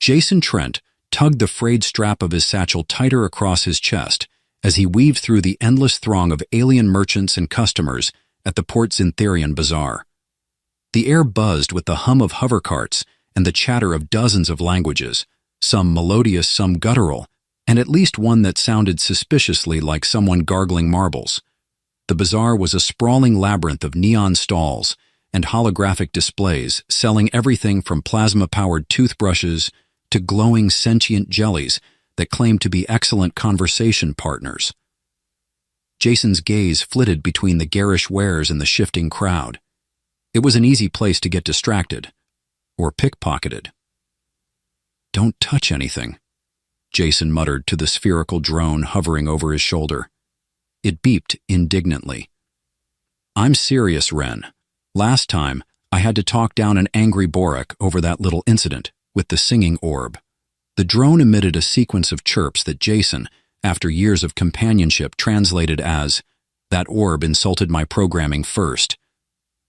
Jason Trent tugged the frayed strap of his satchel tighter across his chest as he weaved through the endless throng of alien merchants and customers at the Port Zintherian Bazaar. The air buzzed with the hum of hovercarts and the chatter of dozens of languages, some melodious, some guttural, and at least one that sounded suspiciously like someone gargling marbles. The bazaar was a sprawling labyrinth of neon stalls and holographic displays selling everything from plasma-powered toothbrushes to glowing sentient jellies that claimed to be excellent conversation partners. Jason's gaze flitted between the garish wares and the shifting crowd. It was an easy place to get distracted, or pickpocketed. "Don't touch anything," Jason muttered to the spherical drone hovering over his shoulder. It beeped indignantly. "I'm serious, Ren. Last time, I had to talk down an angry Borak over that little incident with the singing orb." The drone emitted a sequence of chirps that Jason, after years of companionship, translated as, "That orb insulted my programming first."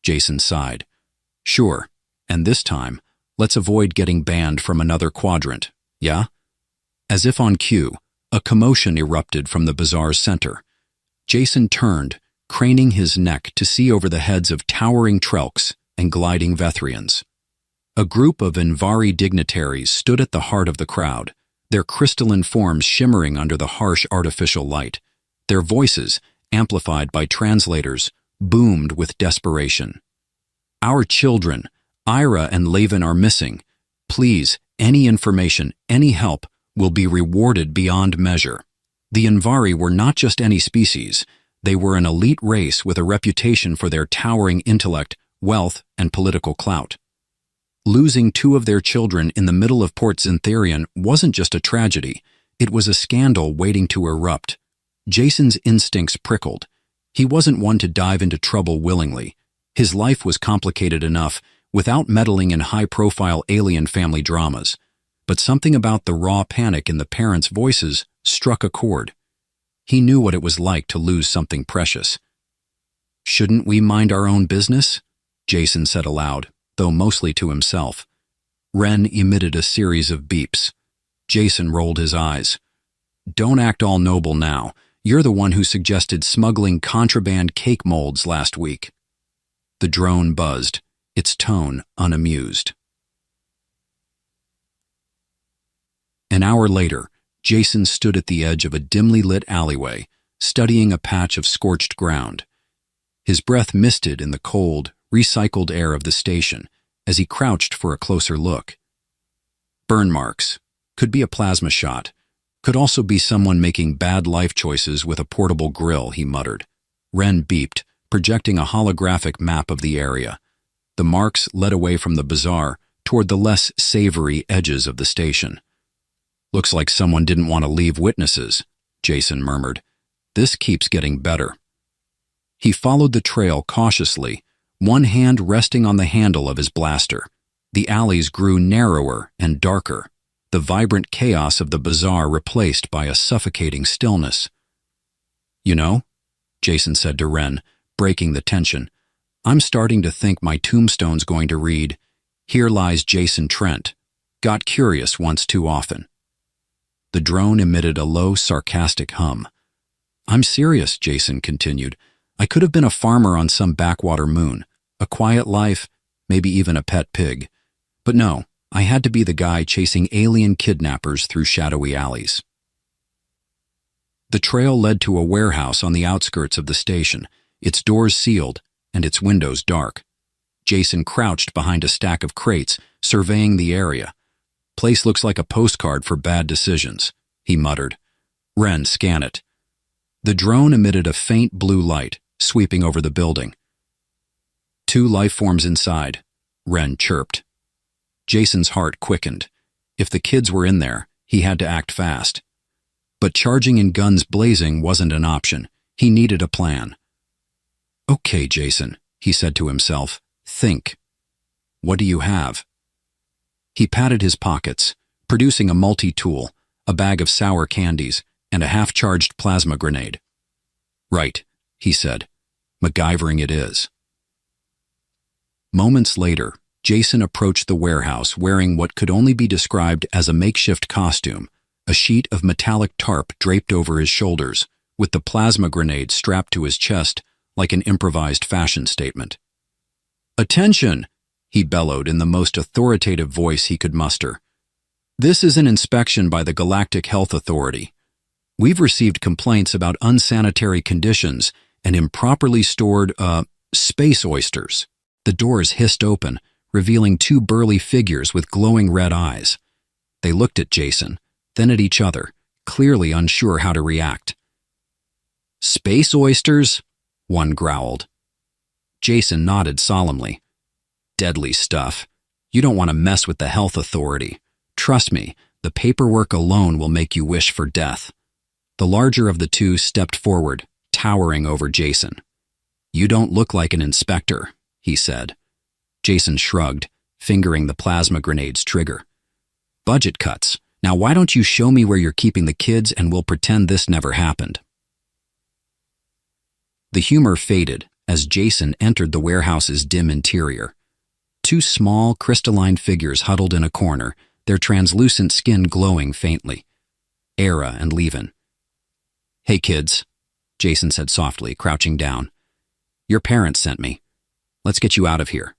Jason sighed. "Sure, and this time, let's avoid getting banned from another quadrant, yeah?" As if on cue, a commotion erupted from the bazaar's center. Jason turned, craning his neck to see over the heads of towering Trelks and gliding Vethrians. A group of Invari dignitaries stood at the heart of the crowd, their crystalline forms shimmering under the harsh artificial light. Their voices, amplified by translators, boomed with desperation. "Our children, Ira and Laven, are missing. Please, any information, any help, will be rewarded beyond measure." The Invari were not just any species. They were an elite race with a reputation for their towering intellect, wealth, and political clout. Losing two of their children in the middle of Port Zintherian wasn't just a tragedy, it was a scandal waiting to erupt. Jason's instincts prickled. He wasn't one to dive into trouble willingly. His life was complicated enough without meddling in high-profile alien family dramas. But something about the raw panic in the parents' voices struck a chord. He knew what it was like to lose something precious. "Shouldn't we mind our own business?" Jason said aloud, though mostly to himself. Ren emitted a series of beeps. Jason rolled his eyes. "Don't act all noble now. You're the one who suggested smuggling contraband cake molds last week." The drone buzzed, its tone unamused. An hour later, Jason stood at the edge of a dimly lit alleyway, studying a patch of scorched ground. His breath misted in the cold, recycled air of the station as he crouched for a closer look. Burn marks. Could be a plasma shot. Could also be someone making bad life choices with a portable grill, he muttered. Ren beeped, projecting a holographic map of the area. The marks led away from the bazaar toward the less savory edges of the station. "Looks like someone didn't want to leave witnesses," Jason murmured. "This keeps getting better." He followed the trail cautiously, one hand resting on the handle of his blaster. The alleys grew narrower and darker, the vibrant chaos of the bazaar replaced by a suffocating stillness. "You know," Jason said to Ren, breaking the tension, "I'm starting to think my tombstone's going to read, 'Here lies Jason Trent. Got curious once too often.'" The drone emitted a low, sarcastic hum. "I'm serious," Jason continued. "I could have been a farmer on some backwater moon, a quiet life, maybe even a pet pig. But no, I had to be the guy chasing alien kidnappers through shadowy alleys." The trail led to a warehouse on the outskirts of the station, its doors sealed and its windows dark. Jason crouched behind a stack of crates, surveying the area. "Place looks like a postcard for bad decisions," he muttered. "Ren, scan it." The drone emitted a faint blue light, sweeping over the building. "Two life forms inside," Ren chirped. Jason's heart quickened. If the kids were in there, he had to act fast. But charging in guns blazing wasn't an option. He needed a plan. "Okay, Jason," he said to himself. "Think. What do you have?" He patted his pockets, producing a multi-tool, a bag of sour candies, and a half-charged plasma grenade. "Right," he said. "MacGyvering it is." Moments later, Jason approached the warehouse wearing what could only be described as a makeshift costume, a sheet of metallic tarp draped over his shoulders, with the plasma grenade strapped to his chest like an improvised fashion statement. "Attention!" he bellowed in the most authoritative voice he could muster. "This is an inspection by the Galactic Health Authority. We've received complaints about unsanitary conditions and improperly stored, space oysters." The doors hissed open, revealing two burly figures with glowing red eyes. They looked at Jason, then at each other, clearly unsure how to react. "Space oysters?" one growled. Jason nodded solemnly. "Deadly stuff. You don't want to mess with the health authority. Trust me, the paperwork alone will make you wish for death." The larger of the two stepped forward, towering over Jason. "You don't look like an inspector," he said. Jason shrugged, fingering the plasma grenade's trigger. "Budget cuts. Now why don't you show me where you're keeping the kids and we'll pretend this never happened." The humor faded as Jason entered the warehouse's dim interior. Two small, crystalline figures huddled in a corner, their translucent skin glowing faintly. Era and Levin. "Hey kids," Jason said softly, crouching down. "Your parents sent me. Let's get you out of here."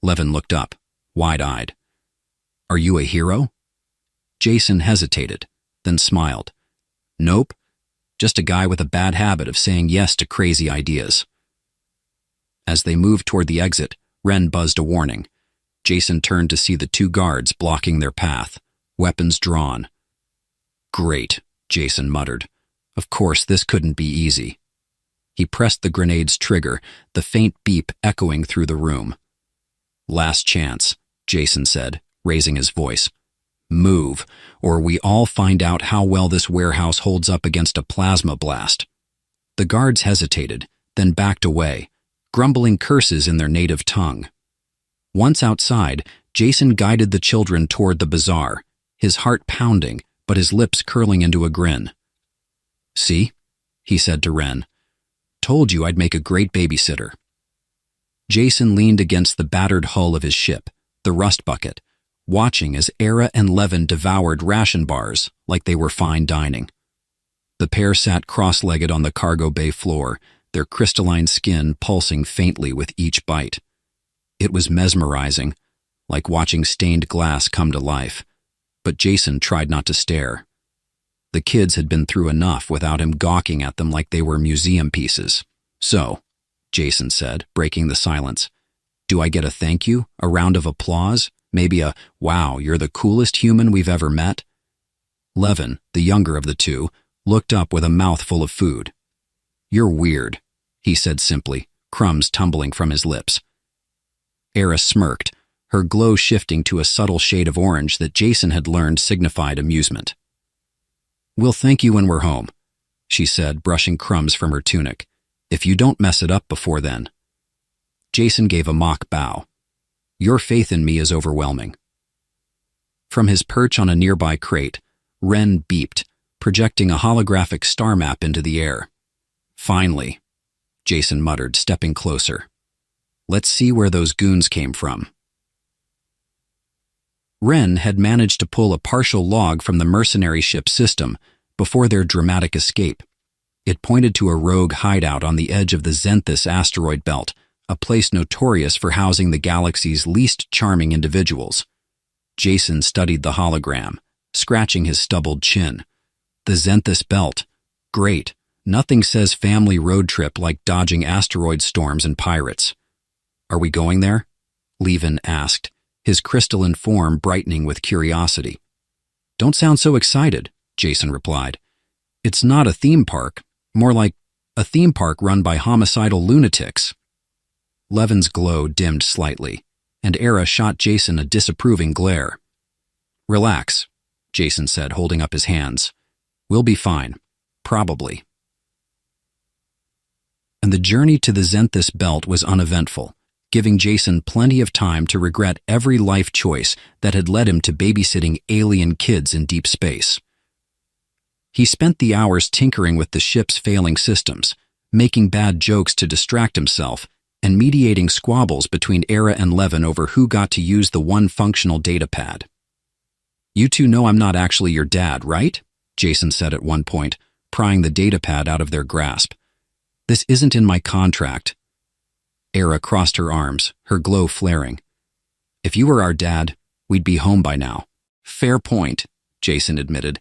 Levin looked up, wide-eyed. "Are you a hero?" Jason hesitated, then smiled. "Nope, just a guy with a bad habit of saying yes to crazy ideas." As they moved toward the exit, Ren buzzed a warning. Jason turned to see the two guards blocking their path, weapons drawn. "Great," Jason muttered. "Of course, this couldn't be easy." He pressed the grenade's trigger, the faint beep echoing through the room. "Last chance," Jason said, raising his voice. "Move, or we all find out how well this warehouse holds up against a plasma blast." The guards hesitated, then backed away, grumbling curses in their native tongue. Once outside, Jason guided the children toward the bazaar, his heart pounding, but his lips curling into a grin. "See?" he said to Ren. "Told you I'd make a great babysitter." Jason leaned against the battered hull of his ship, the rust bucket, watching as Era and Levin devoured ration bars like they were fine dining. The pair sat cross-legged on the cargo bay floor, their crystalline skin pulsing faintly with each bite. It was mesmerizing, like watching stained glass come to life, but Jason tried not to stare. The kids had been through enough without him gawking at them like they were museum pieces. "So," Jason said, breaking the silence, "do I get a thank you, a round of applause, maybe a, 'Wow, you're the coolest human we've ever met'?" Levin, the younger of the two, looked up with a mouthful of food. "You're weird," he said simply, crumbs tumbling from his lips. Era smirked, her glow shifting to a subtle shade of orange that Jason had learned signified amusement. "We'll thank you when we're home," she said, brushing crumbs from her tunic. "If you don't mess it up before then." Jason gave a mock bow. "Your faith in me is overwhelming." From his perch on a nearby crate, Ren beeped, projecting a holographic star map into the air. "Finally," Jason muttered, stepping closer. "Let's see where those goons came from." Ren had managed to pull a partial log from the mercenary ship system before their dramatic escape. It pointed to a rogue hideout on the edge of the Xanthus asteroid belt, a place notorious for housing the galaxy's least charming individuals. Jason studied the hologram, scratching his stubbled chin. The Xanthus belt. Great. Nothing says family road trip like dodging asteroid storms and pirates. "Are we going there?" Levin asked, his crystalline form brightening with curiosity. "Don't sound so excited," Jason replied. "It's not a theme park, more like a theme park run by homicidal lunatics." Levin's glow dimmed slightly, and Era shot Jason a disapproving glare. "Relax," Jason said, holding up his hands. "We'll be fine. Probably." And the journey to the Xanthus belt was uneventful, giving Jason plenty of time to regret every life choice that had led him to babysitting alien kids in deep space. He spent the hours tinkering with the ship's failing systems, making bad jokes to distract himself, and mediating squabbles between Era and Levin over who got to use the one functional data pad. "You two know I'm not actually your dad, right?" Jason said at one point, prying the data pad out of their grasp. "This isn't in my contract." Era crossed her arms, her glow flaring. "If you were our dad, we'd be home by now." "Fair point," Jason admitted.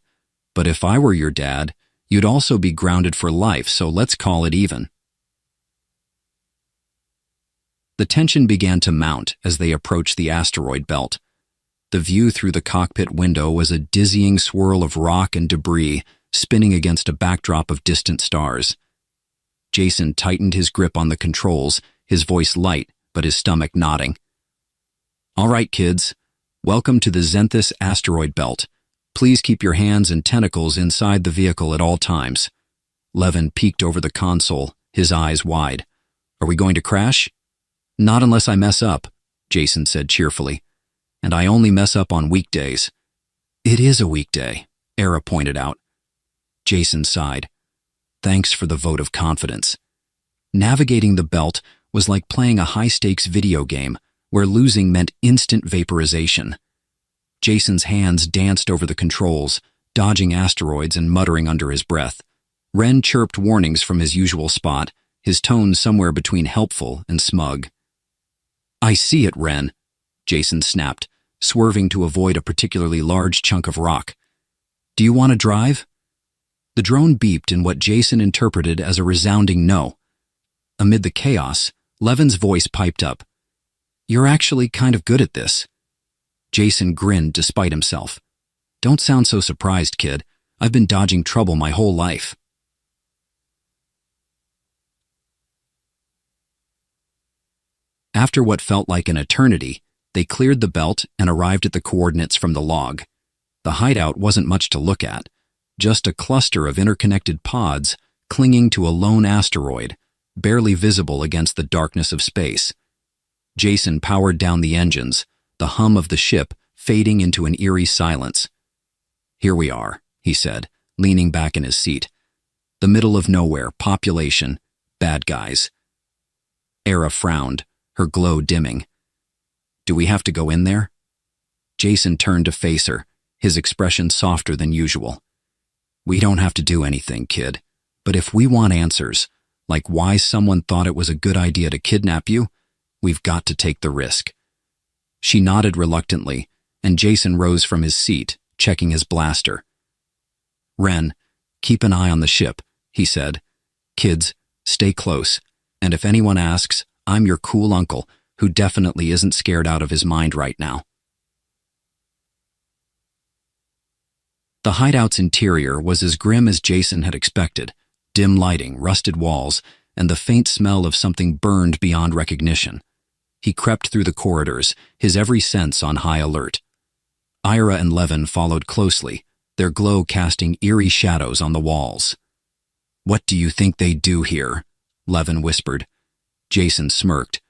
"But if I were your dad, you'd also be grounded for life, so let's call it even." The tension began to mount as they approached the asteroid belt. The view through the cockpit window was a dizzying swirl of rock and debris spinning against a backdrop of distant stars. Jason tightened his grip on the controls, his voice light but his stomach knotting. "All right, kids. Welcome to the Zenthus asteroid belt. Please keep your hands and tentacles inside the vehicle at all times." Levin peeked over the console, his eyes wide. "Are we going to crash?" "Not unless I mess up," Jason said cheerfully. "And I only mess up on weekdays." "It is a weekday," Era pointed out. Jason sighed. Thanks for the vote of confidence. Navigating the belt was like playing a high-stakes video game where losing meant instant vaporization. Jason's hands danced over the controls, dodging asteroids and muttering under his breath. Ren chirped warnings from his usual spot, his tone somewhere between helpful and smug. "I see it, Ren," Jason snapped, swerving to avoid a particularly large chunk of rock. "Do you want to drive?" The drone beeped in what Jason interpreted as a resounding no. Amid the chaos, Levin's voice piped up. "You're actually kind of good at this." Jason grinned despite himself. "Don't sound so surprised, kid. I've been dodging trouble my whole life." After what felt like an eternity, they cleared the belt and arrived at the coordinates from the log. The hideout wasn't much to look at, just a cluster of interconnected pods clinging to a lone asteroid, barely visible against the darkness of space. Jason powered down the engines, the hum of the ship fading into an eerie silence. "Here we are," he said, leaning back in his seat. "The middle of nowhere, population, bad guys." Era frowned, her glow dimming. "Do we have to go in there?" Jason turned to face her, his expression softer than usual. "We don't have to do anything, kid. But if we want answers, like why someone thought it was a good idea to kidnap you, we've got to take the risk." She nodded reluctantly, and Jason rose from his seat, checking his blaster. "Ren, keep an eye on the ship," he said. "Kids, stay close, and if anyone asks, I'm your cool uncle, who definitely isn't scared out of his mind right now." The hideout's interior was as grim as Jason had expected. Dim lighting, rusted walls, and the faint smell of something burned beyond recognition. He crept through the corridors, his every sense on high alert. Ira and Levin followed closely, their glow casting eerie shadows on the walls. "What do you think they do here?" Levin whispered. Jason smirked.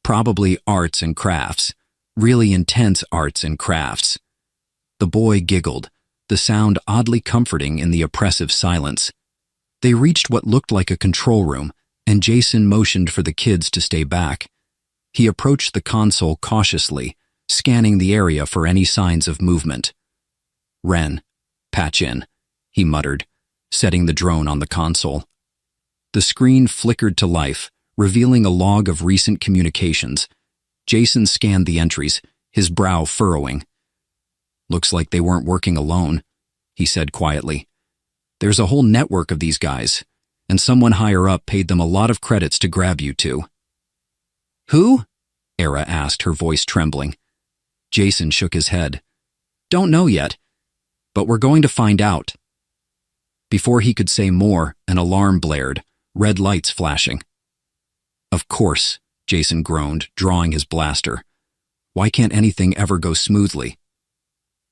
"Probably arts and crafts. Really intense arts and crafts." The boy giggled, the sound oddly comforting in the oppressive silence. They reached what looked like a control room, and Jason motioned for the kids to stay back. He approached the console cautiously, scanning the area for any signs of movement. "Ren, patch in," he muttered, setting the drone on the console. The screen flickered to life, revealing a log of recent communications. Jason scanned the entries, his brow furrowing. "Looks like they weren't working alone," he said quietly. "There's a whole network of these guys, and someone higher up paid them a lot of credits to grab you two." "Who?" Era asked, her voice trembling. Jason shook his head. "Don't know yet, but we're going to find out." Before he could say more, an alarm blared, red lights flashing. "Of course," Jason groaned, drawing his blaster. "Why can't anything ever go smoothly?"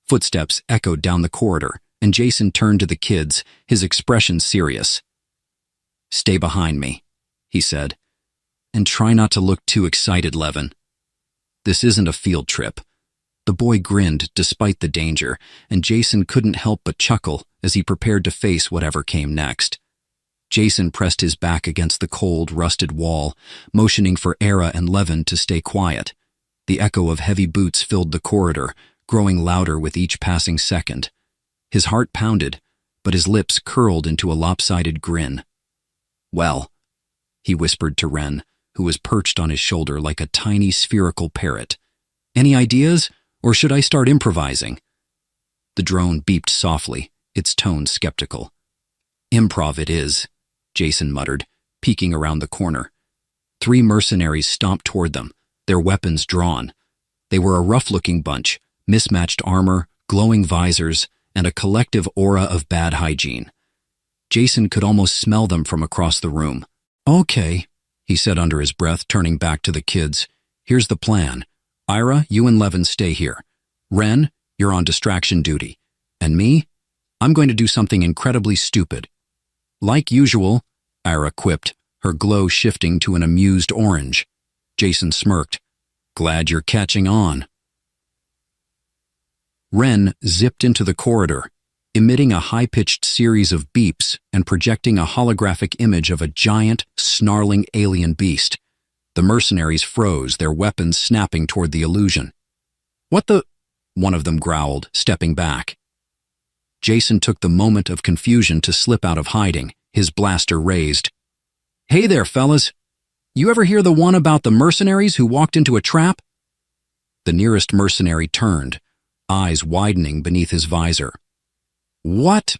Footsteps echoed down the corridor, and Jason turned to the kids, his expression serious. "Stay behind me," he said. "And try not to look too excited, Levin. This isn't a field trip." The boy grinned despite the danger, and Jason couldn't help but chuckle as he prepared to face whatever came next. Jason pressed his back against the cold, rusted wall, motioning for Era and Levin to stay quiet. The echo of heavy boots filled the corridor, growing louder with each passing second. His heart pounded, but his lips curled into a lopsided grin. "Well," he whispered to Ren, who was perched on his shoulder like a tiny spherical parrot. "Any ideas, or should I start improvising?" The drone beeped softly, its tone skeptical. "Improv it is," Jason muttered, peeking around the corner. 3 mercenaries stomped toward them, their weapons drawn. They were a rough-looking bunch, mismatched armor, glowing visors, and a collective aura of bad hygiene. Jason could almost smell them from across the room. "Okay," he said under his breath, turning back to the kids. "Here's the plan. Ira, you and Levin stay here. Ren, you're on distraction duty. And me? I'm going to do something incredibly stupid." "Like usual," Ira quipped, her glow shifting to an amused orange. Jason smirked. "Glad you're catching on." Ren zipped into the corridor, emitting a high-pitched series of beeps and projecting a holographic image of a giant, snarling alien beast. The mercenaries froze, their weapons snapping toward the illusion. "What the—" one of them growled, stepping back. Jason took the moment of confusion to slip out of hiding, his blaster raised. "Hey there, fellas! You ever hear the one about the mercenaries who walked into a trap?" The nearest mercenary turned, eyes widening beneath his visor. "What?"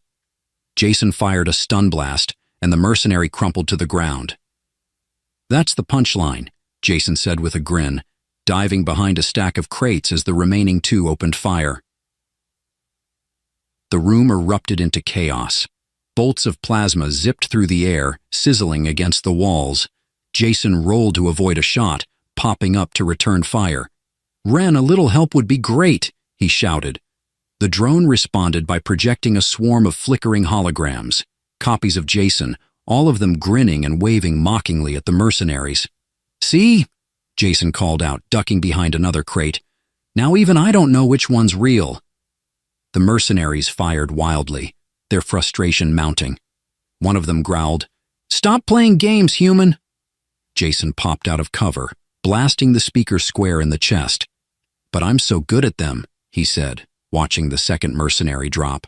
Jason fired a stun blast, and the mercenary crumpled to the ground. "That's the punchline," Jason said with a grin, diving behind a stack of crates as the remaining 2 opened fire. The room erupted into chaos. Bolts of plasma zipped through the air, sizzling against the walls. Jason rolled to avoid a shot, popping up to return fire. "Ren, a little help would be great," he shouted. The drone responded by projecting a swarm of flickering holograms, copies of Jason, all of them grinning and waving mockingly at the mercenaries. "See?" Jason called out, ducking behind another crate. "Now even I don't know which one's real." The mercenaries fired wildly, their frustration mounting. One of them growled, "Stop playing games, human!" Jason popped out of cover, blasting the speaker square in the chest. "But I'm so good at them," he said, watching the second mercenary drop.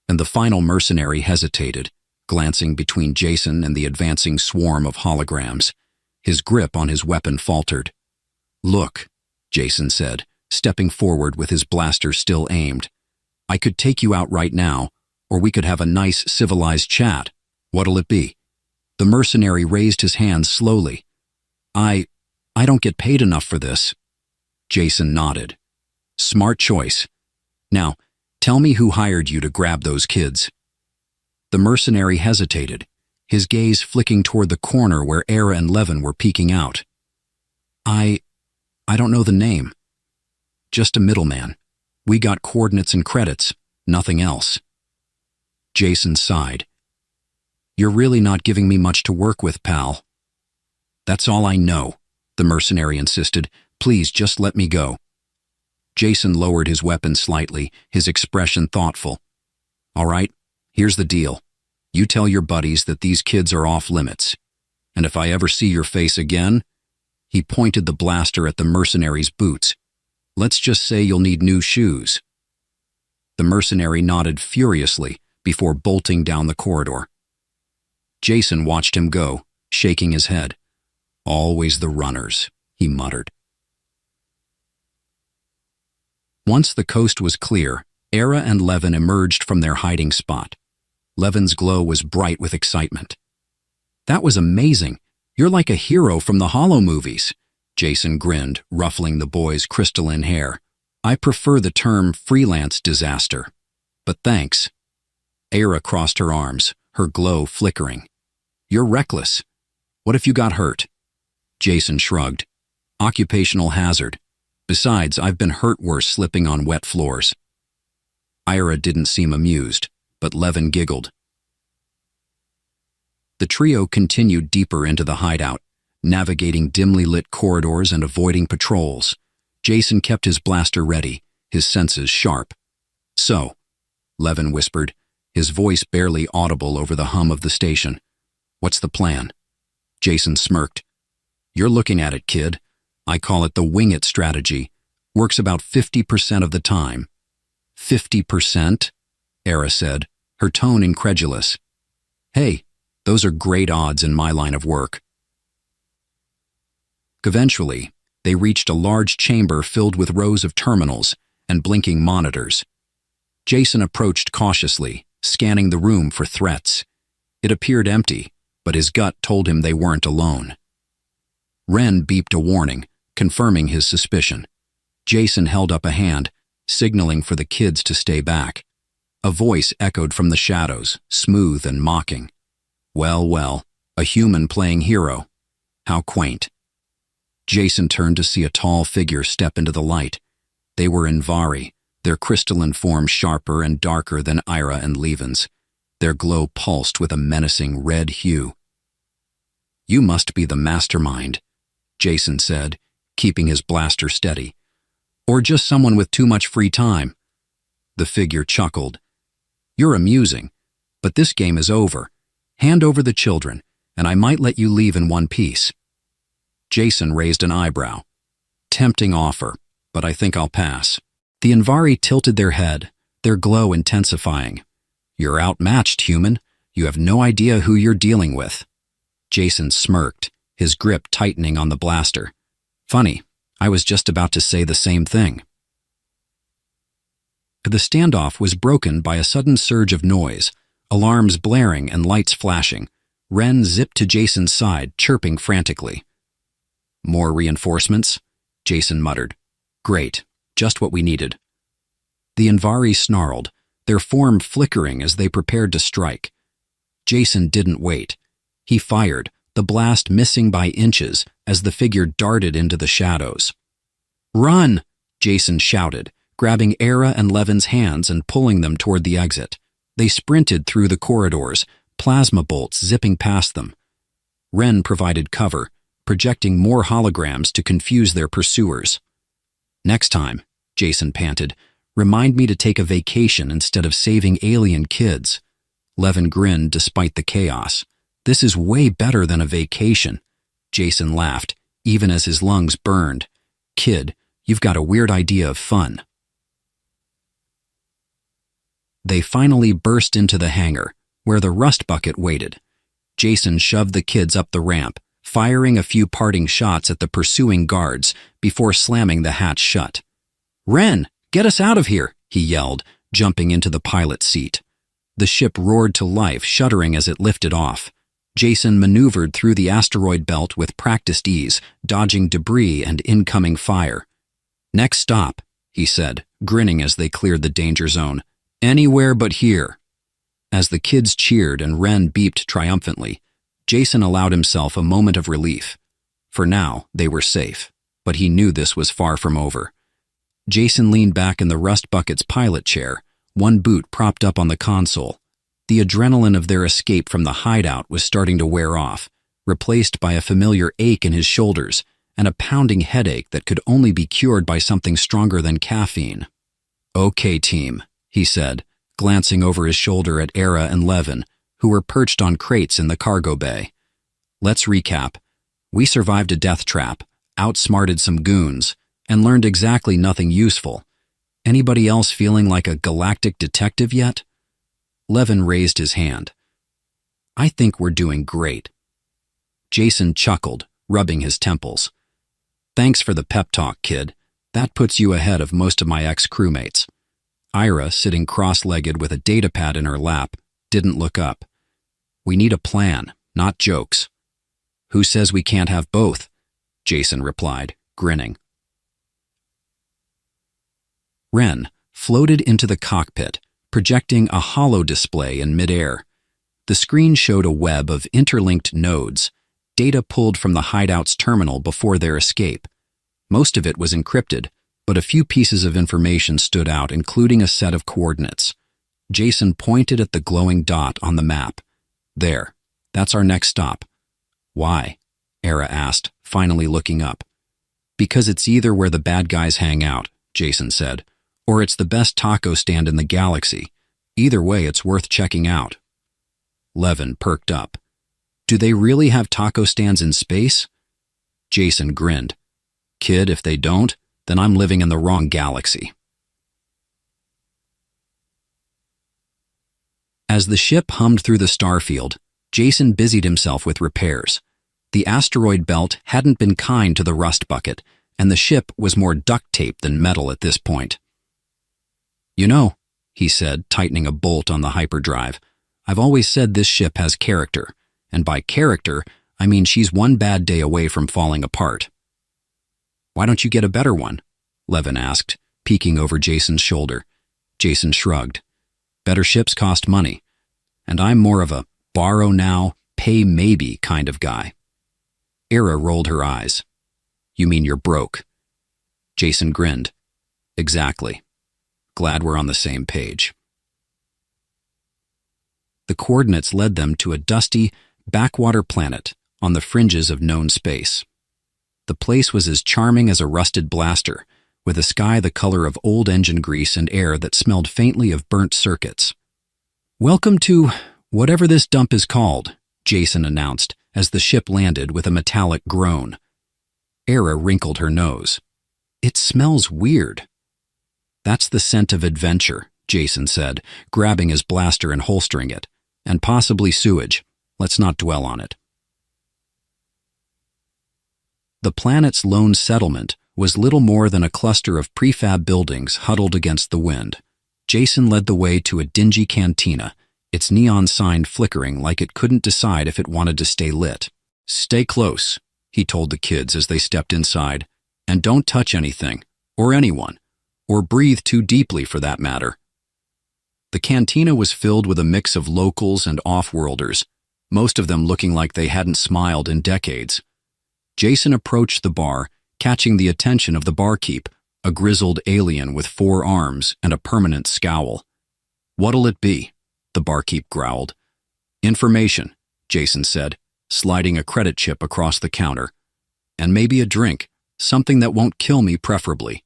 And the final mercenary hesitated, glancing between Jason and the advancing swarm of holograms. His grip on his weapon faltered. "Look," Jason said, stepping forward with his blaster still aimed. "I could take you out right now, or we could have a nice, civilized chat. What'll it be?" The mercenary raised his hand slowly. I don't get paid enough for this." Jason nodded. "Smart choice. Now, tell me who hired you to grab those kids." The mercenary hesitated, his gaze flicking toward the corner where Era and Levin were peeking out. I don't know the name. Just a middleman. We got coordinates and credits, nothing else." Jason sighed. "You're really not giving me much to work with, pal." "That's all I know," the mercenary insisted. "Please just let me go." Jason lowered his weapon slightly, his expression thoughtful. "All right, here's the deal. You tell your buddies that these kids are off limits. And if I ever see your face again," he pointed the blaster at the mercenary's boots. "Let's just say you'll need new shoes." The mercenary nodded furiously before bolting down the corridor. Jason watched him go, shaking his head. "Always the runners," he muttered. Once the coast was clear, Era and Levin emerged from their hiding spot. Levin's glow was bright with excitement. "That was amazing. You're like a hero from the Hollow movies." Jason grinned, ruffling the boy's crystalline hair. "I prefer the term freelance disaster. But thanks." Era crossed her arms, her glow flickering. "You're reckless. What if you got hurt?" Jason shrugged. "Occupational hazard. Besides, I've been hurt worse slipping on wet floors." Ira didn't seem amused, but Levin giggled. The trio continued deeper into the hideout, navigating dimly lit corridors and avoiding patrols. Jason kept his blaster ready, his senses sharp. "So," Levin whispered, his voice barely audible over the hum of the station. "What's the plan?" Jason smirked. "You're looking at it, kid. I call it the wing it strategy. Works about 50% of the time." 50%? Era said, her tone incredulous. "Hey, those are great odds in my line of work." Eventually, they reached a large chamber filled with rows of terminals and blinking monitors. Jason approached cautiously, scanning the room for threats. It appeared empty, but his gut told him they weren't alone. Ren beeped a warning, confirming his suspicion. Jason held up a hand, signaling for the kids to stay back. A voice echoed from the shadows, smooth and mocking. Well, well, a human playing hero. How quaint. Jason turned to see a tall figure step into the light. They were Invari, their crystalline form sharper and darker than Ira and Levin's. Their glow pulsed with a menacing red hue. "You must be the mastermind," Jason said, keeping his blaster steady. "Or just someone with too much free time." The figure chuckled. "You're amusing, but this game is over. Hand over the children, and I might let you leave in one piece." Jason raised an eyebrow. Tempting offer, but I think I'll pass. The Invari tilted their head, their glow intensifying. "You're outmatched, human. You have no idea who you're dealing with." Jason smirked, his grip tightening on the blaster. "Funny, I was just about to say the same thing." The standoff was broken by a sudden surge of noise, alarms blaring and lights flashing. Ren zipped to Jason's side, chirping frantically. "More reinforcements?" Jason muttered. "Great, just what we needed." The Invari snarled, their form flickering as they prepared to strike. Jason didn't wait. He fired, the blast missing by inches as the figure darted into the shadows. "Run!" Jason shouted, grabbing Era and Levin's hands and pulling them toward the exit. They sprinted through the corridors, plasma bolts zipping past them. Ren provided cover, projecting more holograms to confuse their pursuers. "Next time," Jason panted, "remind me to take a vacation instead of saving alien kids." Levin grinned despite the chaos. "This is way better than a vacation." Jason laughed, even as his lungs burned. "Kid, you've got a weird idea of fun." They finally burst into the hangar, where the rust bucket waited. Jason shoved the kids up the ramp, firing a few parting shots at the pursuing guards before slamming the hatch shut. "Ren, get us out of here," he yelled, jumping into the pilot's seat. The ship roared to life, shuddering as it lifted off. Jason maneuvered through the asteroid belt with practiced ease, dodging debris and incoming fire. "Next stop," he said, grinning as they cleared the danger zone. "Anywhere but here." As the kids cheered and Ren beeped triumphantly, Jason allowed himself a moment of relief. For now, they were safe, but he knew this was far from over. Jason leaned back in the rust bucket's pilot chair, one boot propped up on the console. The adrenaline of their escape from the hideout was starting to wear off, replaced by a familiar ache in his shoulders and a pounding headache that could only be cured by something stronger than caffeine. "Okay, team," he said, glancing over his shoulder at Era and Levin, who were perched on crates in the cargo bay. "Let's recap. We survived a death trap, outsmarted some goons, and learned exactly nothing useful. Anybody else feeling like a galactic detective yet?" Levin raised his hand. "I think we're doing great." Jason chuckled, rubbing his temples. "Thanks for the pep talk, kid. That puts you ahead of most of my ex-crewmates." Ira, sitting cross-legged with a datapad in her lap, didn't look up. "We need a plan, not jokes." "Who says we can't have both?" Jason replied, grinning. Ren floated into the cockpit, projecting a holo display in midair. The screen showed a web of interlinked nodes, data pulled from the hideout's terminal before their escape. Most of it was encrypted, but a few pieces of information stood out, including a set of coordinates. Jason pointed at the glowing dot on the map. "There, that's our next stop." "Why?" Era asked, finally looking up. "Because it's either where the bad guys hang out," Jason said, "or it's the best taco stand in the galaxy. Either way, it's worth checking out. Levin perked up. Do they really have taco stands in space? Jason grinned. Kid, if they don't, then I'm living in the wrong galaxy. As the ship hummed through the starfield, Jason busied himself with repairs. The asteroid belt hadn't been kind to the rust bucket, and the ship was more duct tape than metal at this point. You know, he said, tightening a bolt on the hyperdrive, I've always said this ship has character, and by character, I mean she's one bad day away from falling apart. Why don't you get a better one? Levin asked, peeking over Jason's shoulder. Jason shrugged. Better ships cost money, and I'm more of a borrow now, pay maybe kind of guy. Era rolled her eyes. You mean you're broke? Jason grinned. Exactly. Glad we're on the same page. The coordinates led them to a dusty, backwater planet on the fringes of known space. The place was as charming as a rusted blaster, with a sky the color of old engine grease and air that smelled faintly of burnt circuits. Welcome to whatever this dump is called, Jason announced as the ship landed with a metallic groan. Era wrinkled her nose. It smells weird. That's the scent of adventure, Jason said, grabbing his blaster and holstering it. And possibly sewage. Let's not dwell on it. The planet's lone settlement was little more than a cluster of prefab buildings huddled against the wind. Jason led the way to a dingy cantina, its neon sign flickering like it couldn't decide if it wanted to stay lit. Stay close, he told the kids as they stepped inside, and don't touch anything, or anyone, or breathe too deeply for that matter. The cantina was filled with a mix of locals and off-worlders, most of them looking like they hadn't smiled in decades. Jason approached the bar, catching the attention of the barkeep, a grizzled alien with 4 arms and a permanent scowl. What'll it be? The barkeep growled. Information, Jason said, sliding a credit chip across the counter. And maybe a drink, something that won't kill me preferably.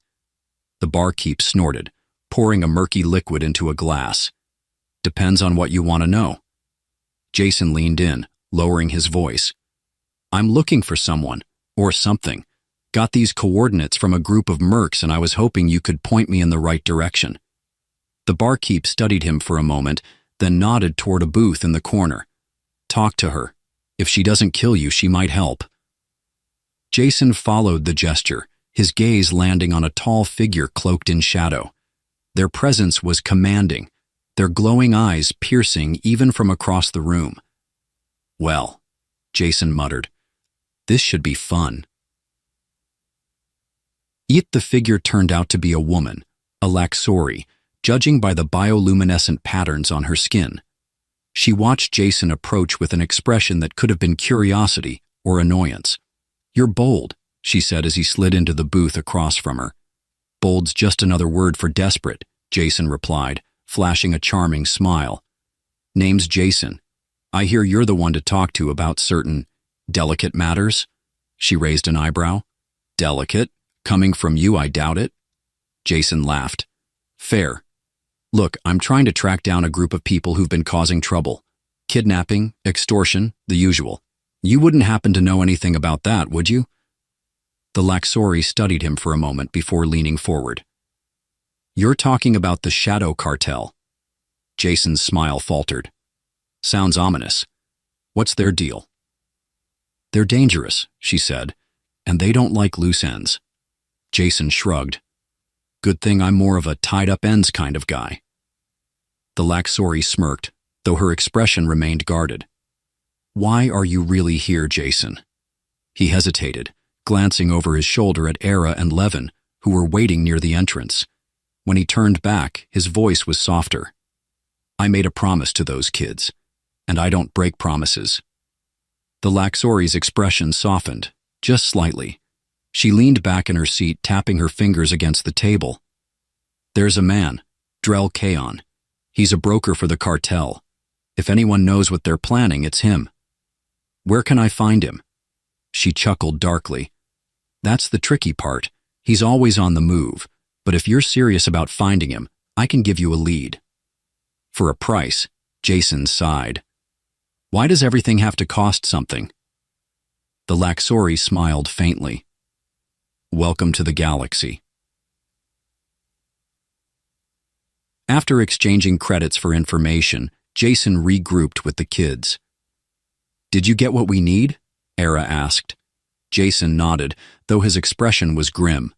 The barkeep snorted, pouring a murky liquid into a glass. Depends on what you want to know. Jason leaned in, lowering his voice. I'm looking for someone, or something. Got these coordinates from a group of mercs and I was hoping you could point me in the right direction. The barkeep studied him for a moment, then nodded toward a booth in the corner. Talk to her. If she doesn't kill you, she might help. Jason followed the gesture, his gaze landing on a tall figure cloaked in shadow. Their presence was commanding, their glowing eyes piercing even from across the room. Well, Jason muttered, this should be fun. The figure turned out to be a woman, a Laxori, judging by the bioluminescent patterns on her skin. She watched Jason approach with an expression that could have been curiosity or annoyance. You're bold, she said as he slid into the booth across from her. Bold's just another word for desperate, Jason replied, flashing a charming smile. Name's Jason. I hear you're the one to talk to about certain delicate matters? She raised an eyebrow. Delicate? Coming from you, I doubt it. Jason laughed. Fair. Look, I'm trying to track down a group of people who've been causing trouble. Kidnapping, extortion, the usual. You wouldn't happen to know anything about that, would you? The Laxori studied him for a moment before leaning forward. You're talking about the Shadow Cartel. Jason's smile faltered. Sounds ominous. What's their deal? They're dangerous, she said, and they don't like loose ends. Jason shrugged. Good thing I'm more of a tied-up ends kind of guy. The Laxori smirked, though her expression remained guarded. Why are you really here, Jason? He hesitated, glancing over his shoulder at Era and Levin, who were waiting near the entrance. When he turned back, his voice was softer. I made a promise to those kids, and I don't break promises. The Laxori's expression softened, just slightly. She leaned back in her seat, tapping her fingers against the table. There's a man, Drell Kaon. He's a broker for the cartel. If anyone knows what they're planning, it's him. Where can I find him? She chuckled darkly. That's the tricky part. He's always on the move, but if you're serious about finding him, I can give you a lead. For a price, Jason sighed. Why does everything have to cost something? The Laxori smiled faintly. Welcome to the galaxy. After exchanging credits for information, Jason regrouped with the kids. Did you get what we need? Era asked. Jason nodded, though his expression was grim.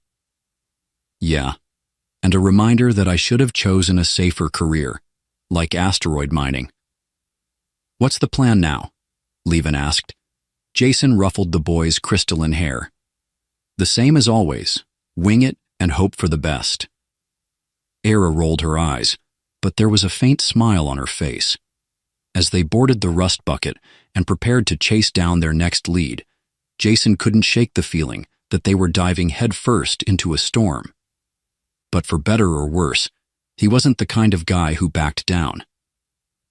Yeah, and a reminder that I should have chosen a safer career, like asteroid mining. What's the plan now? Levin asked. Jason ruffled the boy's crystalline hair. The same as always, wing it and hope for the best. Era rolled her eyes, but there was a faint smile on her face. As they boarded the rust bucket and prepared to chase down their next lead, Jason couldn't shake the feeling that they were diving headfirst into a storm. But for better or worse, he wasn't the kind of guy who backed down.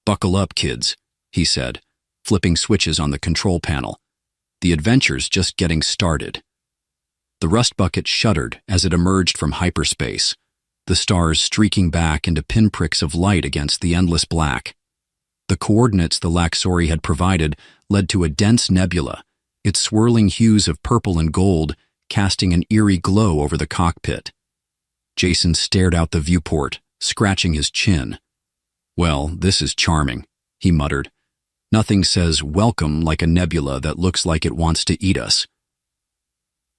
Buckle up, kids, he said, flipping switches on the control panel. The adventure's just getting started. The rust bucket shuddered as it emerged from hyperspace, the stars streaking back into pinpricks of light against the endless black. The coordinates the Laxori had provided led to a dense nebula, its swirling hues of purple and gold casting an eerie glow over the cockpit. Jason stared out the viewport, scratching his chin. Well, this is charming, he muttered. Nothing says welcome like a nebula that looks like it wants to eat us.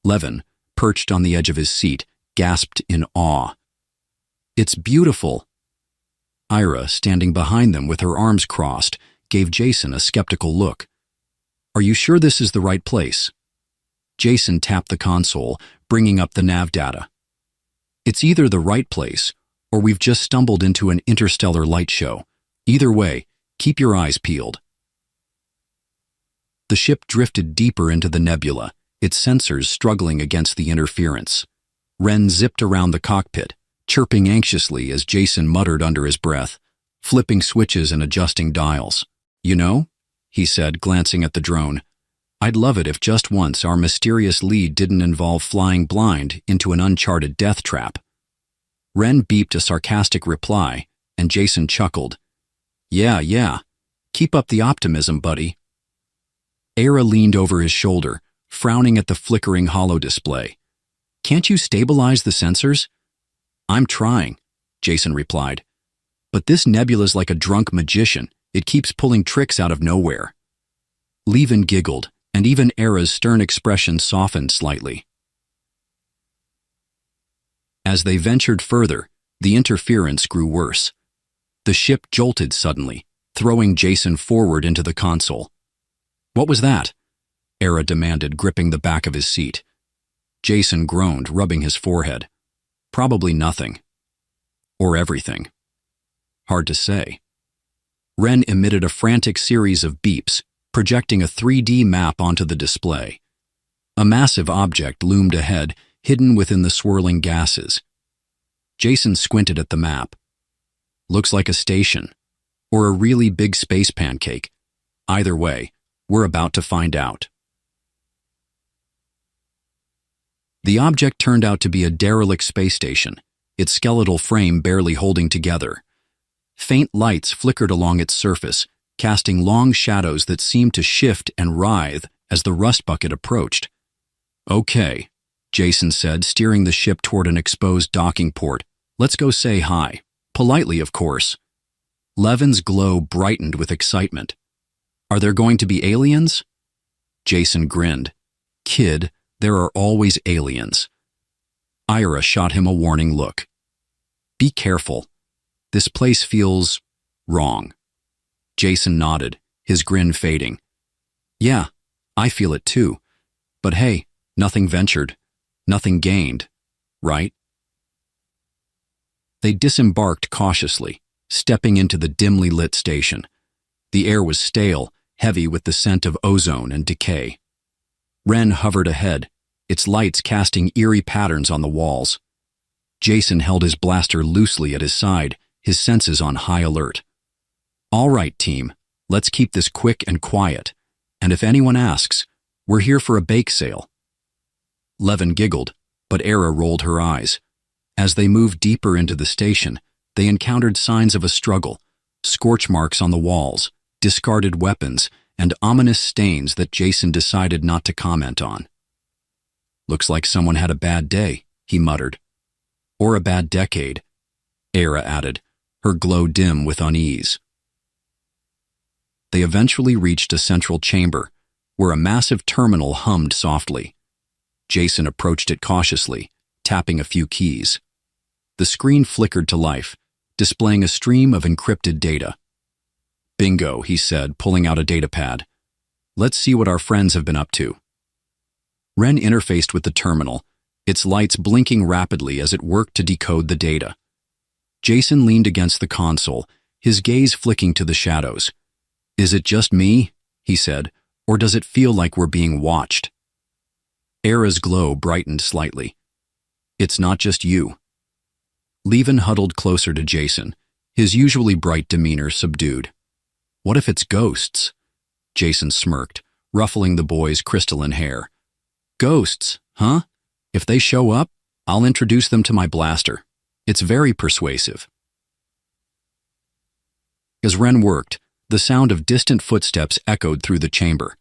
Levin, perched on the edge of his seat, gasped in awe. It's beautiful. Ira, standing behind them with her arms crossed, gave Jason a skeptical look. Are you sure this is the right place? Jason tapped the console, bringing up the nav data. It's either the right place, or we've just stumbled into an interstellar light show. Either way, keep your eyes peeled. The ship drifted deeper into the nebula, its sensors struggling against the interference. Ren zipped around the cockpit, chirping anxiously as Jason muttered under his breath, flipping switches and adjusting dials. You know, he said, glancing at the drone, I'd love it if just once our mysterious lead didn't involve flying blind into an uncharted death trap. Ren beeped a sarcastic reply, and Jason chuckled. Yeah, keep up the optimism, buddy. Era leaned over his shoulder, frowning at the flickering holo display. Can't you stabilize the sensors? I'm trying, Jason replied. But this nebula's like a drunk magician. It keeps pulling tricks out of nowhere. Levin giggled, and even Era's stern expression softened slightly. As they ventured further, the interference grew worse. The ship jolted suddenly, throwing Jason forward into the console. What was that? Era demanded, gripping the back of his seat. Jason groaned, rubbing his forehead. Probably nothing. Or everything. Hard to say. Ren emitted a frantic series of beeps, projecting a 3D map onto the display. A massive object loomed ahead, hidden within the swirling gases. Jason squinted at the map. Looks like a station, or a really big space pancake. Either way, we're about to find out. The object turned out to be a derelict space station, its skeletal frame barely holding together. Faint lights flickered along its surface, casting long shadows that seemed to shift and writhe as the rust bucket approached. Okay, Jason said, steering the ship toward an exposed docking port. Let's go say hi. Politely, of course. Levin's glow brightened with excitement. Are there going to be aliens? Jason grinned. Kid, there are always aliens. Ira shot him a warning look. Be careful. This place feels wrong. Jason nodded, his grin fading. Yeah, I feel it too. But hey, nothing ventured, nothing gained, right? They disembarked cautiously, stepping into the dimly lit station. The air was stale, heavy with the scent of ozone and decay. Ren hovered ahead, its lights casting eerie patterns on the walls. Jason held his blaster loosely at his side, his senses on high alert. All right, team, let's keep this quick and quiet. And if anyone asks, we're here for a bake sale. Levin giggled, but Era rolled her eyes. As they moved deeper into the station, they encountered signs of a struggle, scorch marks on the walls, discarded weapons, and ominous stains that Jason decided not to comment on. "Looks like someone had a bad day," he muttered. "Or a bad decade," Era added, her glow dim with unease. They eventually reached a central chamber, where a massive terminal hummed softly. Jason approached it cautiously, tapping a few keys. The screen flickered to life, displaying a stream of encrypted data. "Bingo," he said, pulling out a datapad. "Let's see what our friends have been up to." Ren interfaced with the terminal, its lights blinking rapidly as it worked to decode the data. Jason leaned against the console, his gaze flicking to the shadows. "Is it just me?" he said, "or does it feel like we're being watched?" Era's glow brightened slightly. "It's not just you." Levin huddled closer to Jason, his usually bright demeanor subdued. "What if it's ghosts?" Jason smirked, ruffling the boy's crystalline hair. "Ghosts, huh? If they show up, I'll introduce them to my blaster. It's very persuasive." As Ren worked, the sound of distant footsteps echoed through the chamber.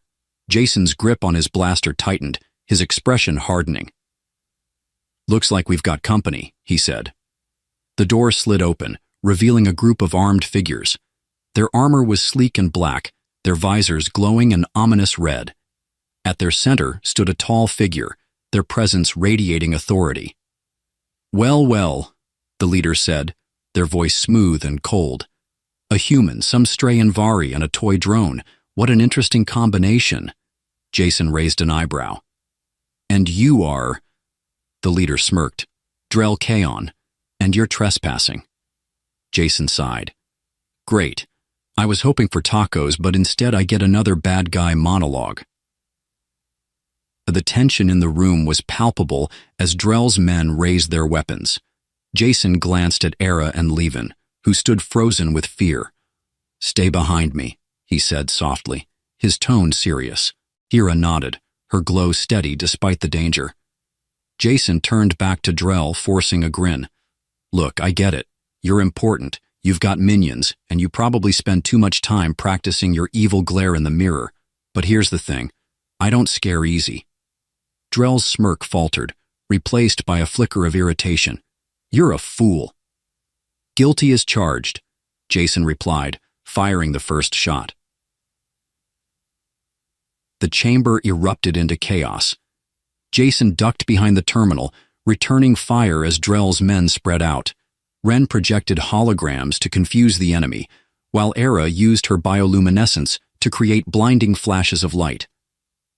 Jason's grip on his blaster tightened, his expression hardening. "Looks like we've got company," he said. The door slid open, revealing a group of armed figures. Their armor was sleek and black, their visors glowing an ominous red. At their center stood a tall figure, their presence radiating authority. "Well, well," the leader said, their voice smooth and cold. "A human, some stray Invari, and a toy drone. What an interesting combination." Jason raised an eyebrow. "And you are—" The leader smirked. "Drell Kaon. And you're trespassing." Jason sighed. "Great. I was hoping for tacos, but instead I get another bad guy monologue." The tension in the room was palpable as Drell's men raised their weapons. Jason glanced at Era and Levin, who stood frozen with fear. "Stay behind me," he said softly, his tone serious. Era nodded, her glow steady despite the danger. Jason turned back to Drell, forcing a grin. "Look, I get it. You're important, you've got minions, and you probably spend too much time practicing your evil glare in the mirror. But here's the thing. I don't scare easy." Drell's smirk faltered, replaced by a flicker of irritation. "You're a fool." "Guilty as charged," Jason replied, firing the first shot. The chamber erupted into chaos. Jason ducked behind the terminal, returning fire as Drell's men spread out. Ren projected holograms to confuse the enemy, while Era used her bioluminescence to create blinding flashes of light.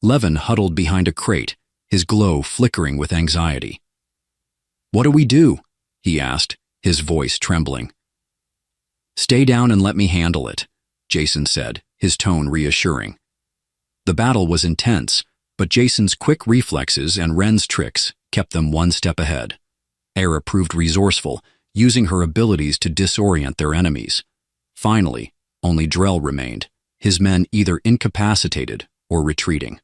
Levin huddled behind a crate, his glow flickering with anxiety. "What do we do?" he asked, his voice trembling. "Stay down and let me handle it," Jason said, his tone reassuring. The battle was intense, but Jason's quick reflexes and Ren's tricks kept them one step ahead. Era proved resourceful, using her abilities to disorient their enemies. Finally, only Drell remained, his men either incapacitated or retreating.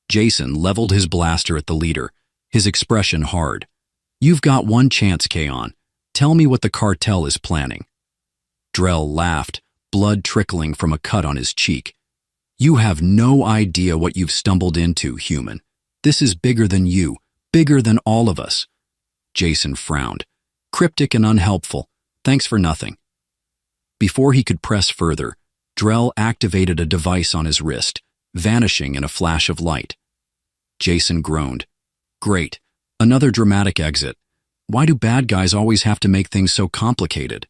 Jason leveled his blaster at the leader, his expression hard. "You've got one chance, Kaon. Tell me what the cartel is planning." Drell laughed, blood trickling from a cut on his cheek. "You have no idea what you've stumbled into, human. This is bigger than you, bigger than all of us." Jason frowned. "Cryptic and unhelpful. Thanks for nothing." Before he could press further, Drell activated a device on his wrist, vanishing in a flash of light. Jason groaned. "Great. Another dramatic exit. Why do bad guys always have to make things so complicated?"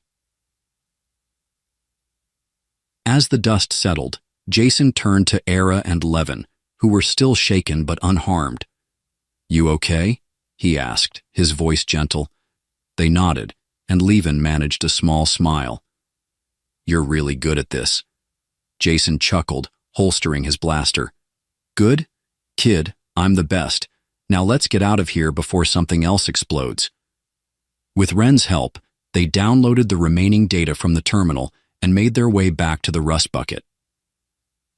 As the dust settled, Jason turned to Era and Levin, who were still shaken but unharmed. "You okay?" he asked, his voice gentle. They nodded, and Levin managed a small smile. "You're really good at this." Jason chuckled, holstering his blaster. "Good? Kid, I'm the best. Now let's get out of here before something else explodes." With Ren's help, they downloaded the remaining data from the terminal and made their way back to the rust bucket.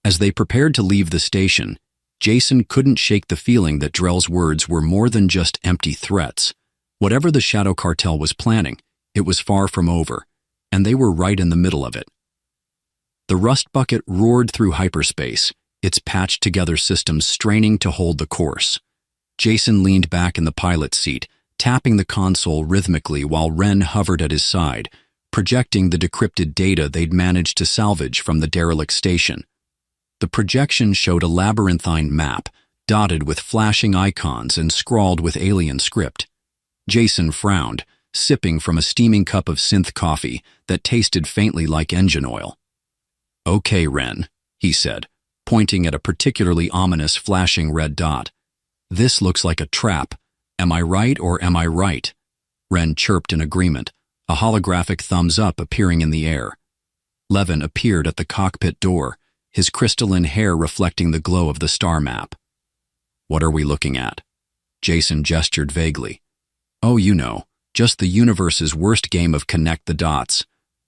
As they prepared to leave the station, Jason couldn't shake the feeling that Drell's words were more than just empty threats. Whatever the Shadow Cartel was planning, it was far from over. and they were right in the middle of it. The rust bucket roared through hyperspace, its patched-together systems straining to hold the course. Jason leaned back in the pilot's seat, tapping the console rhythmically while Ren hovered at his side, projecting the decrypted data they'd managed to salvage from the derelict station. The projection showed a labyrinthine map, dotted with flashing icons and scrawled with alien script. Jason frowned, sipping from a steaming cup of synth coffee that tasted faintly like engine oil. "Okay, Ren," he said, pointing at a particularly ominous flashing red dot. "This looks like a trap. Am I right or am I right?" Ren chirped in agreement, a holographic thumbs up appearing in the air. Levin appeared at the cockpit door, his crystalline hair reflecting the glow of the star map. "What are we looking at?" Jason gestured vaguely. "Oh, you know, just the universe's worst game of connect the dots.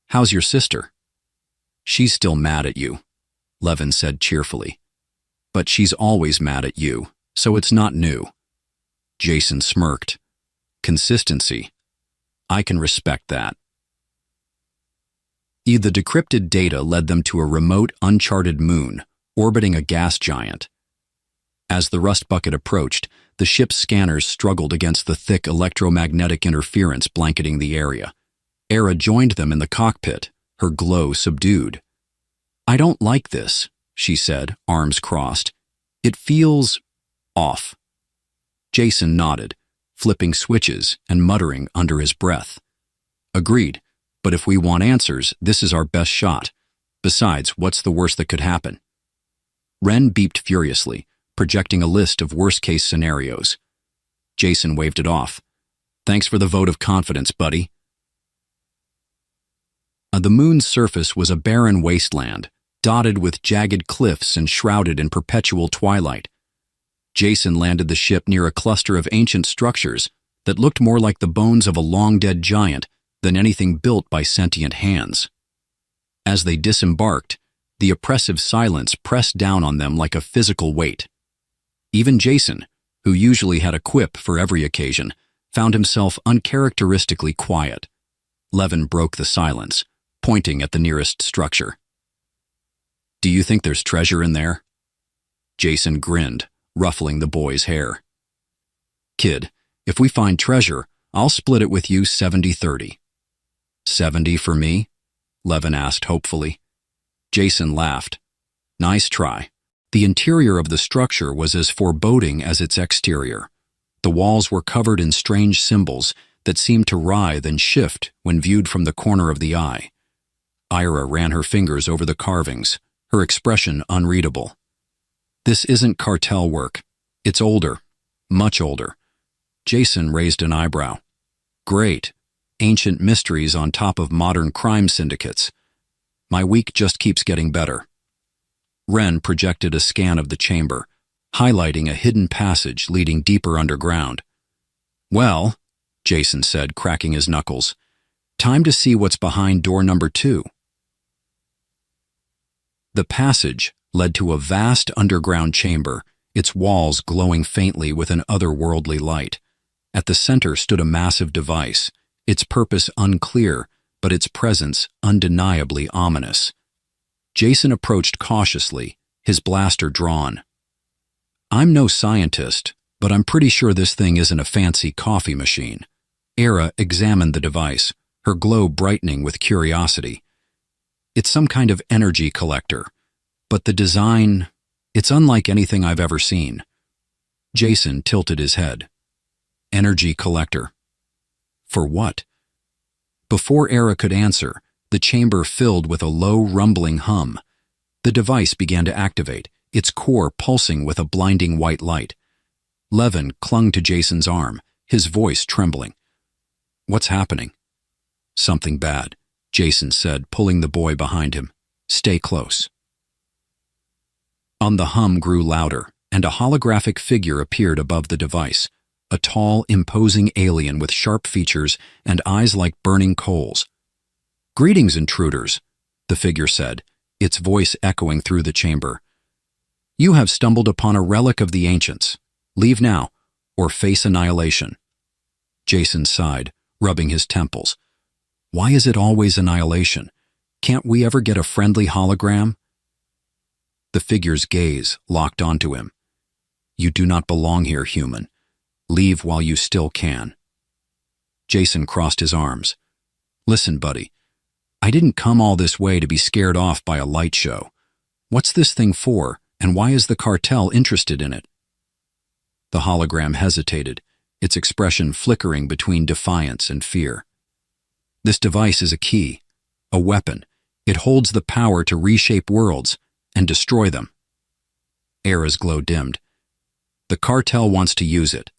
How's your sister?" "She's still mad at you," Levin said cheerfully. "But she's always mad at you, so it's not new." Jason smirked. "Consistency. I can respect that." The decrypted data led them to a remote, uncharted moon, orbiting a gas giant. As the rust bucket approached, the ship's scanners struggled against the thick electromagnetic interference blanketing the area. Era joined them in the cockpit, her glow subdued. "I don't like this," she said, arms crossed. "It feels off." Jason nodded, flipping switches and muttering under his breath. "Agreed, but if we want answers, this is our best shot. Besides, what's the worst that could happen?" Ren beeped furiously, projecting a list of worst-case scenarios. Jason waved it off. "Thanks for the vote of confidence, buddy." The moon's surface was a barren wasteland, dotted with jagged cliffs and shrouded in perpetual twilight. Jason landed the ship near a cluster of ancient structures that looked more like the bones of a long-dead giant than anything built by sentient hands. As they disembarked, the oppressive silence pressed down on them like a physical weight. Even Jason, who usually had a quip for every occasion, found himself uncharacteristically quiet. Levin broke the silence, pointing at the nearest structure. "Do you think there's treasure in there?" Jason grinned, ruffling the boy's hair. "Kid, if we find treasure, I'll split it with you 70-30. 70 for me?" Levin asked hopefully. Jason laughed. "Nice try." The interior of the structure was as foreboding as its exterior. The walls were covered in strange symbols that seemed to writhe and shift when viewed from the corner of the eye. Ira ran her fingers over the carvings, her expression unreadable. "This isn't cartel work. It's older. Much older." Jason raised an eyebrow. "Great. Ancient mysteries on top of modern crime syndicates. My week just keeps getting better." Ren projected a scan of the chamber, highlighting a hidden passage leading deeper underground. "Well," Jason said, cracking his knuckles, "time to see what's behind door number 2. The passage led to a vast underground chamber, its walls glowing faintly with an otherworldly light. At the center stood a massive device, its purpose unclear, but its presence undeniably ominous. Jason approached cautiously, his blaster drawn. "I'm no scientist, but I'm pretty sure this thing isn't a fancy coffee machine." Era examined the device, her glow brightening with curiosity. "It's some kind of energy collector, but the design, it's unlike anything I've ever seen." Jason tilted his head. "Energy collector? For what?" Before Era could answer, the chamber filled with a low, rumbling hum. The device began to activate, its core pulsing with a blinding white light. Levin clung to Jason's arm, his voice trembling. "What's happening?" "Something bad," Jason said, pulling the boy behind him. "Stay close." The hum grew louder, and a holographic figure appeared above the device, a tall, imposing alien with sharp features and eyes like burning coals. "Greetings, intruders," the figure said, its voice echoing through the chamber. "You have stumbled upon a relic of the ancients. Leave now, or face annihilation." Jason sighed, rubbing his temples. Why is it always annihilation? Can't we ever get a friendly hologram? The figure's gaze locked onto him. You do not belong here, human. Leave while you still can. Jason crossed his arms. Listen, buddy. I didn't come all this way to be scared off by a light show. What's this thing for, and why is the cartel interested in it? The hologram hesitated, its expression flickering between defiance and fear. This device is a key, a weapon. It holds the power to reshape worlds and destroy them. Era's glow dimmed. The cartel wants to use it.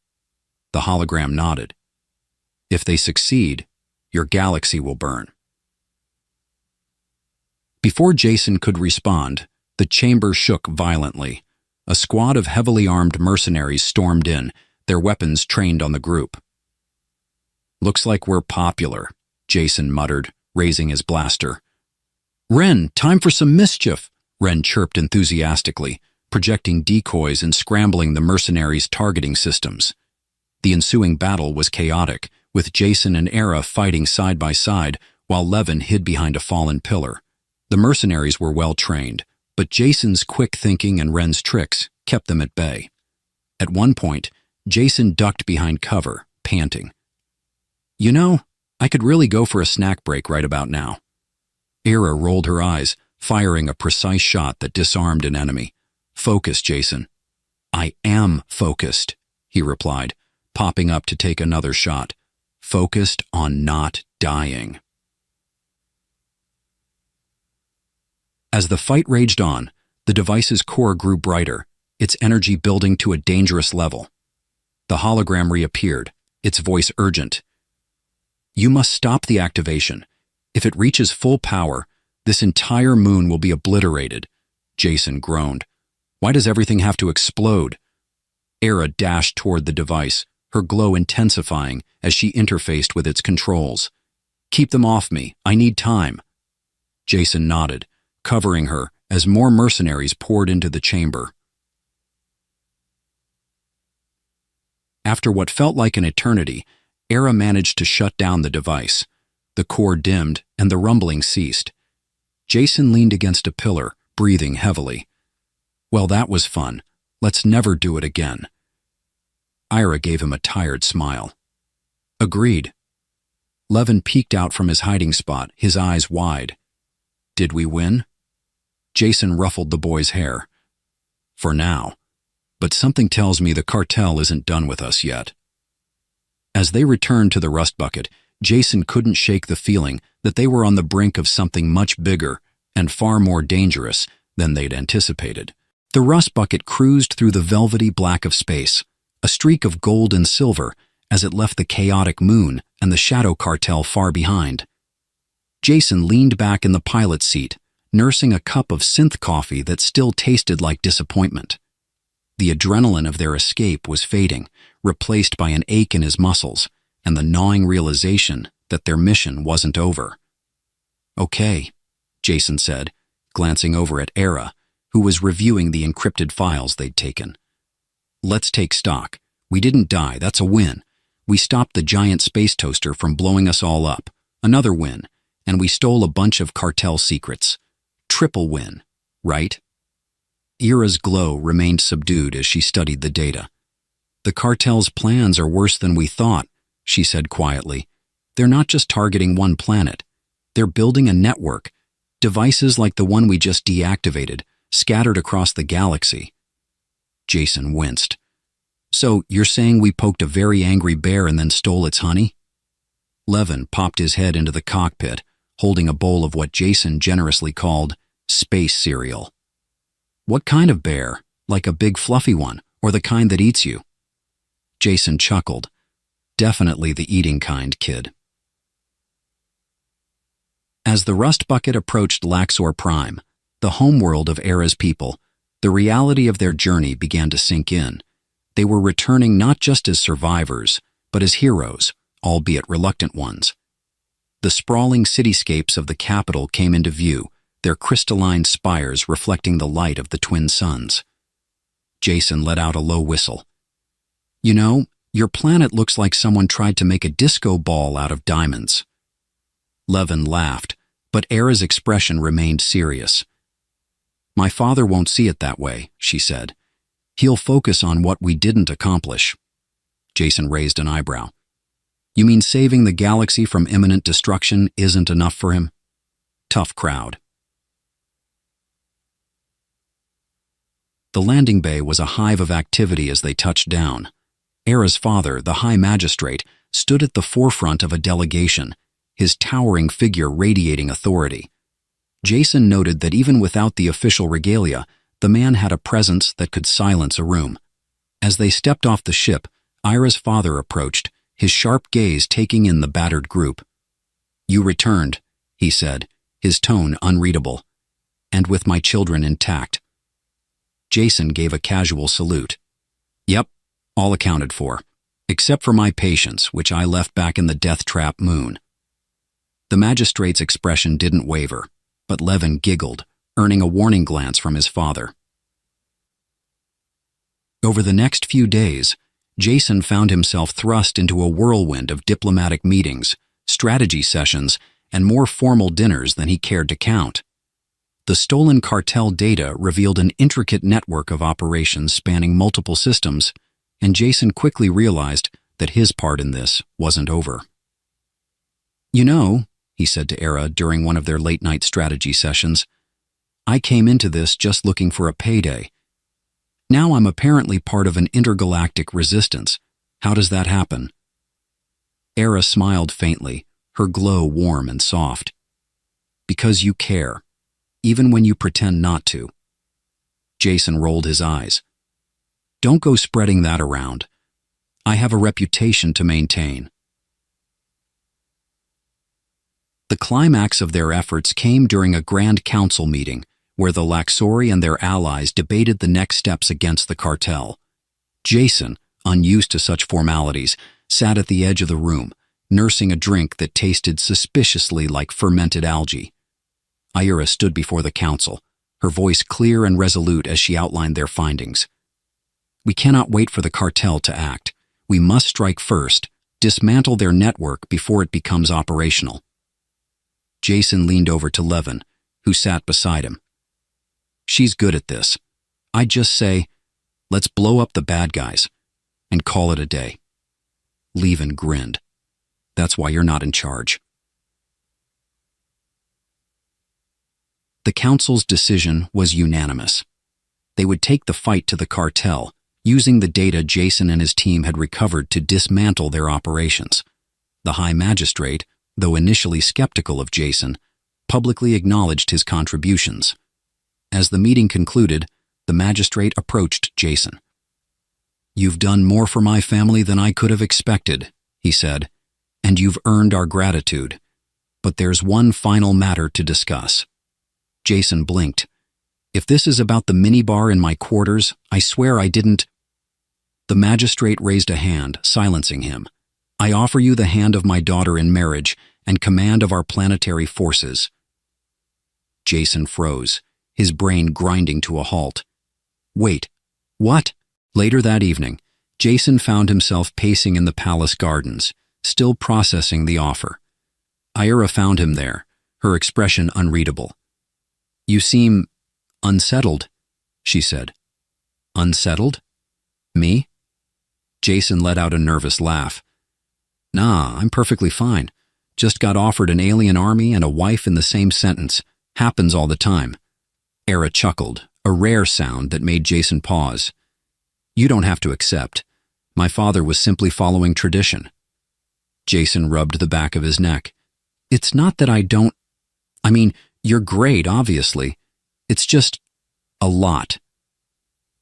The hologram nodded. If they succeed, your galaxy will burn. Before Jason could respond, the chamber shook violently. A squad of heavily armed mercenaries stormed in, their weapons trained on the group. Looks like we're popular, Jason muttered, raising his blaster. Ren, time for some mischief, Ren chirped enthusiastically, projecting decoys and scrambling the mercenaries' targeting systems. The ensuing battle was chaotic, with Jason and Era fighting side by side while Levin hid behind a fallen pillar. The mercenaries were well trained, but Jason's quick thinking and Ren's tricks kept them at bay. At one point, Jason ducked behind cover, panting. You know, I could really go for a snack break right about now. Era rolled her eyes, firing a precise shot that disarmed an enemy. Focus, Jason. I am focused, he replied, popping up to take another shot. Focused on not dying. As the fight raged on, the device's core grew brighter, its energy building to a dangerous level. The hologram reappeared, its voice urgent. You must stop the activation. If it reaches full power, this entire moon will be obliterated. Jason groaned. Why does everything have to explode? Era dashed toward the device, her glow intensifying as she interfaced with its controls. Keep them off me. I need time. Jason nodded, covering her as more mercenaries poured into the chamber. After what felt like an eternity, Era managed to shut down the device. The core dimmed and the rumbling ceased. Jason leaned against a pillar, breathing heavily. Well, that was fun. Let's never do it again. Ira gave him a tired smile. Agreed. Levin peeked out from his hiding spot, his eyes wide. Did we win? Jason ruffled the boy's hair. For now. But something tells me the cartel isn't done with us yet. As they returned to the rust bucket, Jason couldn't shake the feeling that they were on the brink of something much bigger and far more dangerous than they'd anticipated. The rust bucket cruised through the velvety black of space, a streak of gold and silver as it left the chaotic moon and the shadow cartel far behind. Jason leaned back in the pilot's seat, nursing a cup of synth coffee that still tasted like disappointment. The adrenaline of their escape was fading, replaced by an ache in his muscles and the gnawing realization that their mission wasn't over. Okay, Jason said, glancing over at Era, who was reviewing the encrypted files they'd taken. Let's take stock. We didn't die, that's a win. We stopped the giant space toaster from blowing us all up. Another win. And we stole a bunch of cartel secrets. Triple win, right? Era's glow remained subdued as she studied the data. The cartel's plans are worse than we thought, she said quietly. They're not just targeting one planet. They're building a network. Devices like the one we just deactivated, scattered across the galaxy. Jason winced. So, you're saying we poked a very angry bear and then stole its honey? Levin popped his head into the cockpit, holding a bowl of what Jason generously called space cereal. What kind of bear? Like a big fluffy one, or the kind that eats you? Jason chuckled. Definitely the eating kind, kid. As the rust bucket approached Laxor Prime, the homeworld of Era's people, the reality of their journey began to sink in. They were returning not just as survivors, but as heroes, albeit reluctant ones. The sprawling cityscapes of the capital came into view, their crystalline spires reflecting the light of the twin suns. Jason let out a low whistle. You know, your planet looks like someone tried to make a disco ball out of diamonds. Levin laughed, but Era's expression remained serious. My father won't see it that way, she said. He'll focus on what we didn't accomplish. Jason raised an eyebrow. You mean saving the galaxy from imminent destruction isn't enough for him? Tough crowd. The landing bay was a hive of activity as they touched down. Era's father, the High Magistrate, stood at the forefront of a delegation, his towering figure radiating authority. Jason noted that even without the official regalia, the man had a presence that could silence a room. As they stepped off the ship, Ira's father approached, his sharp gaze taking in the battered group. You returned, he said, his tone unreadable. And with my children intact. Jason gave a casual salute. Yep, all accounted for, except for my patients, which I left back in the death trap moon. The magistrate's expression didn't waver, but Levin giggled, earning a warning glance from his father. Over the next few days, Jason found himself thrust into a whirlwind of diplomatic meetings, strategy sessions, and more formal dinners than he cared to count. The stolen cartel data revealed an intricate network of operations spanning multiple systems, and Jason quickly realized that his part in this wasn't over. You know, he said to Era during one of their late-night strategy sessions, I came into this just looking for a payday. Now I'm apparently part of an intergalactic resistance. How does that happen? Era smiled faintly, her glow warm and soft. Because you care, even when you pretend not to. Jason rolled his eyes. Don't go spreading that around. I have a reputation to maintain. The climax of their efforts came during a Grand Council meeting where the Laxori and their allies debated the next steps against the cartel. Jason, unused to such formalities, sat at the edge of the room, nursing a drink that tasted suspiciously like fermented algae. Ira stood before the council, her voice clear and resolute as she outlined their findings. We cannot wait for the cartel to act. We must strike first, dismantle their network before it becomes operational. Jason leaned over to Levin, who sat beside him. She's good at this. I'd just say, let's blow up the bad guys and call it a day. Levin grinned. That's why you're not in charge. The council's decision was unanimous. They would take the fight to the cartel, using the data Jason and his team had recovered to dismantle their operations. The High Magistrate, though initially skeptical of Jason, publicly acknowledged his contributions. As the meeting concluded, the magistrate approached Jason. You've done more for my family than I could have expected, he said, and you've earned our gratitude. But there's one final matter to discuss. Jason blinked. If this is about the minibar in my quarters, I swear I didn't. The magistrate raised a hand, silencing him. I offer you the hand of my daughter in marriage and command of our planetary forces. Jason froze, his brain grinding to a halt. Wait, what? Later that evening, Jason found himself pacing in the palace gardens, still processing the offer. Ira found him there, her expression unreadable. You seem unsettled, she said. Unsettled? Me? Jason let out a nervous laugh. Nah, I'm perfectly fine. Just got offered an alien army and a wife in the same sentence. Happens all the time. Era chuckled, a rare sound that made Jason pause. You don't have to accept. My father was simply following tradition. Jason rubbed the back of his neck. It's not that I don't... I mean, you're great, obviously. It's just... a lot.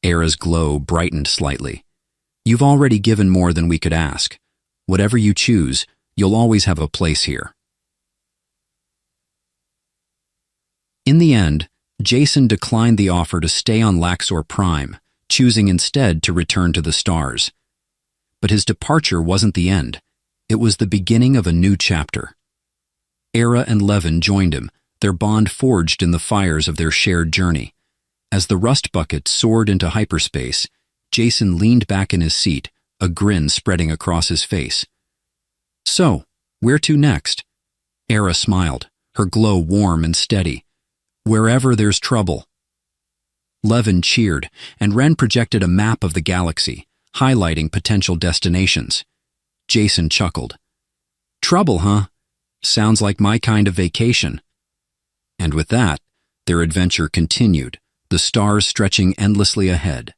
Era's glow brightened slightly. You've already given more than we could ask. Whatever you choose, you'll always have a place here. In the end, Jason declined the offer to stay on Laxor Prime, choosing instead to return to the stars. But his departure wasn't the end. It was the beginning of a new chapter. Era and Levin joined him, their bond forged in the fires of their shared journey. As the rust bucket soared into hyperspace, Jason leaned back in his seat, a grin spreading across his face. So, where to next? Era smiled, her glow warm and steady. Wherever there's trouble. Levin cheered, and Ren projected a map of the galaxy, highlighting potential destinations. Jason chuckled. Trouble, huh? Sounds like my kind of vacation. And with that, their adventure continued, the stars stretching endlessly ahead.